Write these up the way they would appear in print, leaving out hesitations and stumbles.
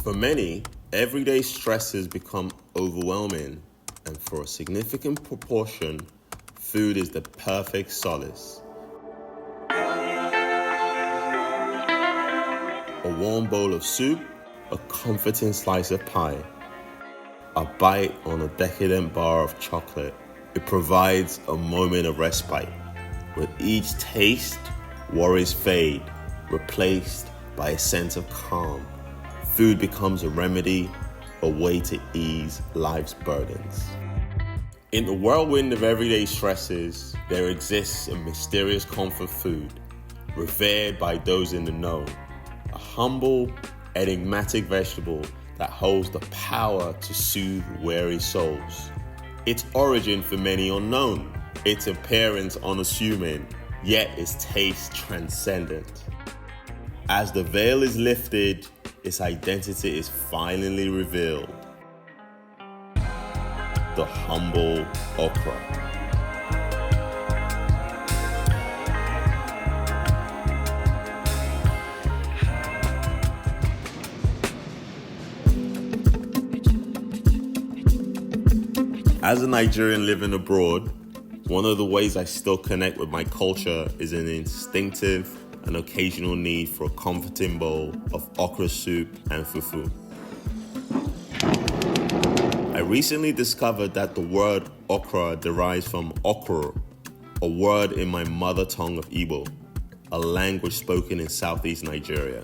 For many, everyday stresses become overwhelming, and for a significant proportion, food is the perfect solace. A warm bowl of soup, a comforting slice of pie, a bite on a decadent bar of chocolate. It provides a moment of respite. With each taste, worries fade, replaced by a sense of calm. Food becomes a remedy, a way to ease life's burdens. In the whirlwind of everyday stresses, there exists a mysterious comfort food, revered by those in the know. A humble, enigmatic vegetable that holds the power to soothe weary souls. Its origin for many unknown, its appearance unassuming, yet its taste transcendent. As the veil is lifted, its identity is finally revealed. The humble okra. As a Nigerian living abroad, one of the ways I still connect with my culture is an instinctive and occasional need for a comforting bowl of okra soup and fufu. I recently discovered that the word okra derives from okra, a word in my mother tongue of Igbo, a language spoken in southeast Nigeria.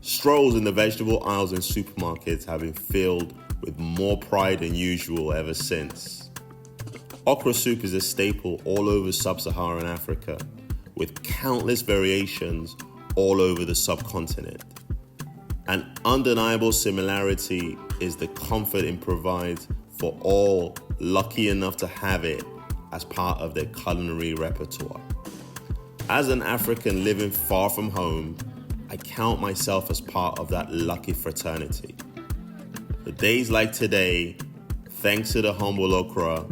Strolls in the vegetable aisles in supermarkets have been filled with more pride than usual ever since. Okra soup is a staple all over sub-Saharan Africa, with countless variations all over the subcontinent. An undeniable similarity is the comfort it provides for all lucky enough to have it as part of their culinary repertoire. As an African living far from home, I count myself as part of that lucky fraternity. The days like today, thanks to the humble okra,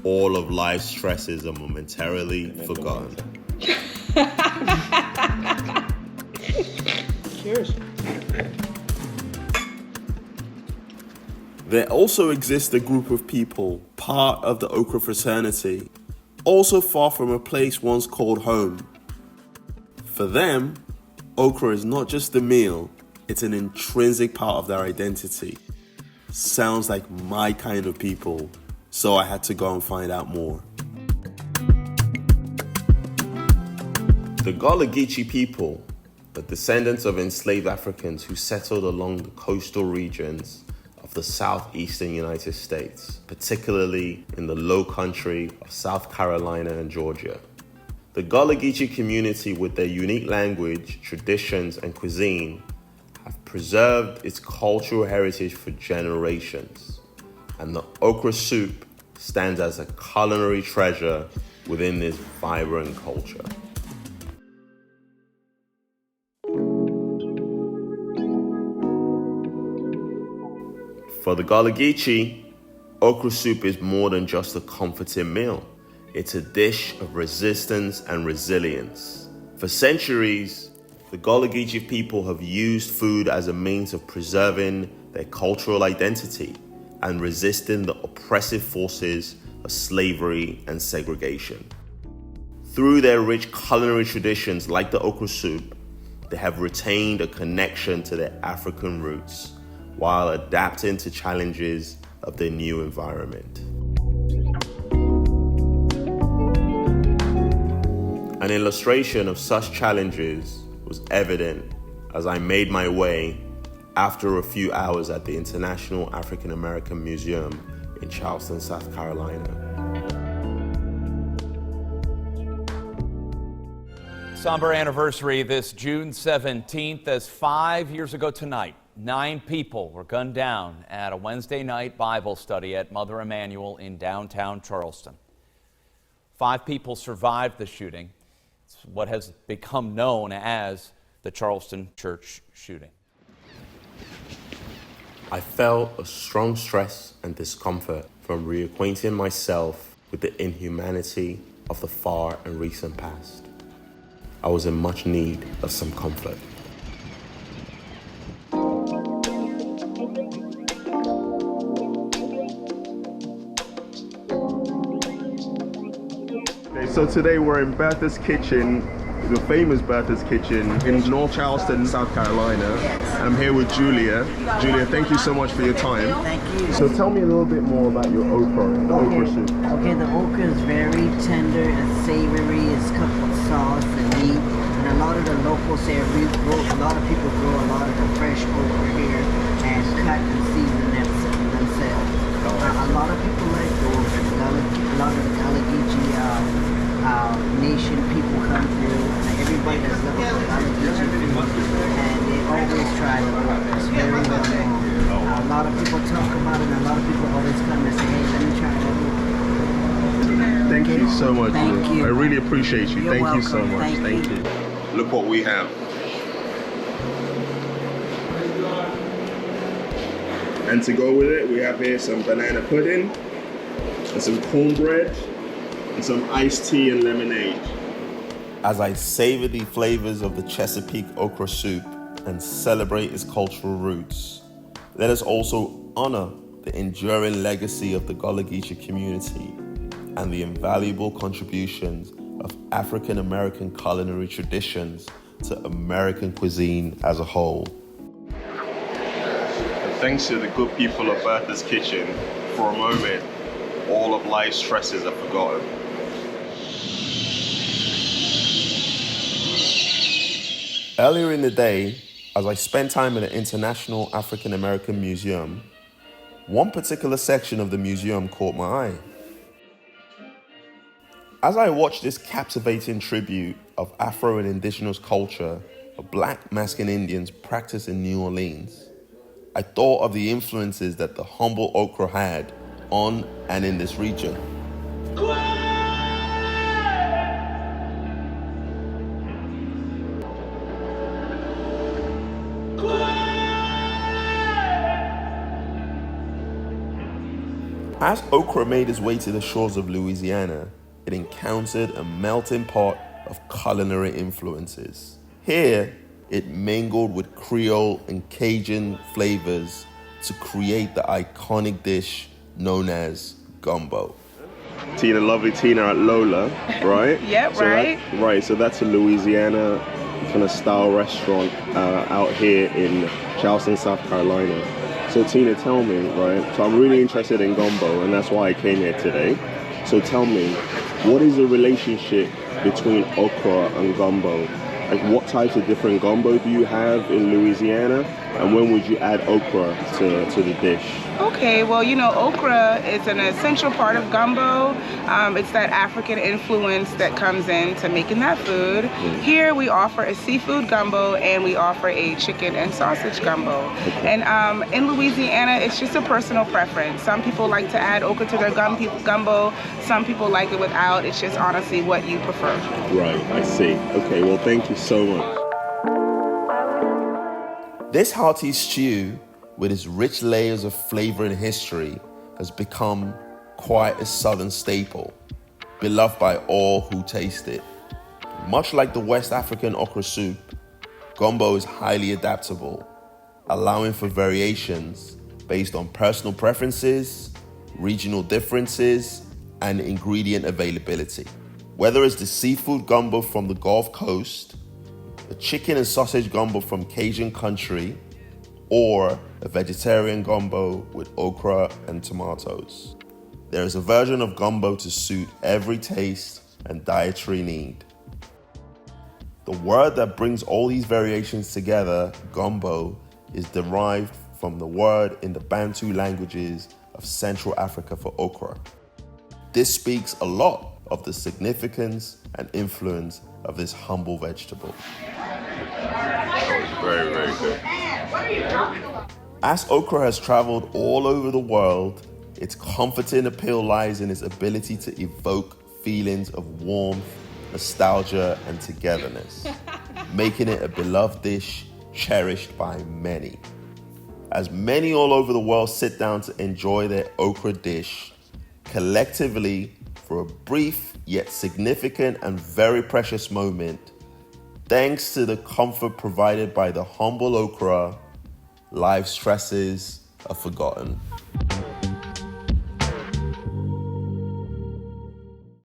all of life's stresses are momentarily forgotten. Cheers. There also exists a group of people, part of the okra fraternity, also far from a place once called home. For them, okra is not just a meal, it's an intrinsic part of their identity. Sounds like my kind of people, so I had to go and find out more. The Gullah Geechee people, the descendants of enslaved Africans who settled along the coastal regions of the southeastern United States, particularly in the low country of South Carolina and Georgia. The Gullah Geechee community, with their unique language, traditions, and cuisine, have preserved its cultural heritage for generations, and the okra soup stands as a culinary treasure within this vibrant culture. For the Gullah Geechee, okra soup is more than just a comforting meal. It's a dish of resistance and resilience. For centuries, the Gullah Geechee people have used food as a means of preserving their cultural identity and resisting the oppressive forces of slavery and segregation. Through their rich culinary traditions like the okra soup, they have retained a connection to their African roots while adapting to challenges of their new environment. An illustration of such challenges was evident as I made my way after a few hours at the International African American Museum in Charleston, South Carolina. Somber anniversary this June 17th, as 5 years ago tonight, 9 people were gunned down at a Wednesday night Bible study at Mother Emanuel in downtown Charleston. 5 people survived the shooting. It's what has become known as the Charleston church shooting. I felt a strong stress and discomfort from reacquainting myself with the inhumanity of the far and recent past. I was in much need of some comfort. So today we're in Bertha's kitchen, the famous Bertha's kitchen in North Charleston, South Carolina. And I'm here with Julia. Julia, thank you so much for your time. Thank you. So tell me a little bit more about your okra, the okra soup. Okay, the okra is very tender and savory. It's cooked with sauce and meat. And a lot of the locals here, a lot of people grow a lot of the fresh okra here and cut and season themselves. A lot of people like the okra. A lot of the Gullah Geechee nation people come through, and everybody that's looking for Gullah Geechee food, and they always try the okra. It's very well known. A lot of people talk about it, and a lot of people always come and say, hey, let me try that. Thank you so much. Thank you. I really appreciate you. You're Thank you so welcome. much. Thank Thank you. you. Look what we have. And to go with it, we have here some banana pudding, and some cornbread, and some iced tea and lemonade. As I savor the flavors of the Chesapeake okra soup and celebrate its cultural roots, let us also honor the enduring legacy of the Gullah Geechee community and the invaluable contributions of African American culinary traditions to American cuisine as a whole. And thanks to the good people of Bertha's kitchen, for a moment, all of life's stresses are forgotten. Earlier in the day, as I spent time at an International African American Museum, one particular section of the museum caught my eye. As I watched this captivating tribute of Afro and indigenous culture of Black Mexican Indians practiced in New Orleans, I thought of the influences that the humble okra had on and in this region. As okra made its way to the shores of Louisiana, it encountered a melting pot of culinary influences. Here, it mingled with Creole and Cajun flavors to create the iconic dish known as gumbo. Tina, lovely Tina at Lola, right? Yep, so right. So that's a Louisiana kind of style restaurant out here in Charleston, South Carolina. So Tina, tell me, right? So I'm really interested in gumbo, and that's why I came here today. So tell me, what is the relationship between okra and gumbo? Like, what types of different gumbo do you have in Louisiana, and when would you add okra to the dish? Okay, well, you know, okra is an essential part of gumbo. It's that African influence that comes into making that food. Here we offer a seafood gumbo and we offer a chicken and sausage gumbo. Okay. And in Louisiana, it's just a personal preference. Some people like to add okra to their gumbo. Some people like it without. It's just honestly what you prefer. Right, I see. Okay, well, thank you so much. This hearty stew, with its rich layers of flavor and history, has become quite a Southern staple, beloved by all who taste it. Much like the West African okra soup, gumbo is highly adaptable, allowing for variations based on personal preferences, regional differences, and ingredient availability. Whether it's the seafood gumbo from the Gulf Coast, a chicken and sausage gumbo from Cajun country, or a vegetarian gumbo with okra and tomatoes. There is a version of gumbo to suit every taste and dietary need. The word that brings all these variations together, gumbo, is derived from the word in the Bantu languages of Central Africa for okra. This speaks a lot of the significance and influence of this humble vegetable. That was very, very good. As okra has traveled all over the world, its comforting appeal lies in its ability to evoke feelings of warmth, nostalgia, and togetherness, making it a beloved dish cherished by many. As many all over the world sit down to enjoy their okra dish, collectively, for a brief yet significant and very precious moment, thanks to the comfort provided by the humble okra, life's stresses are forgotten.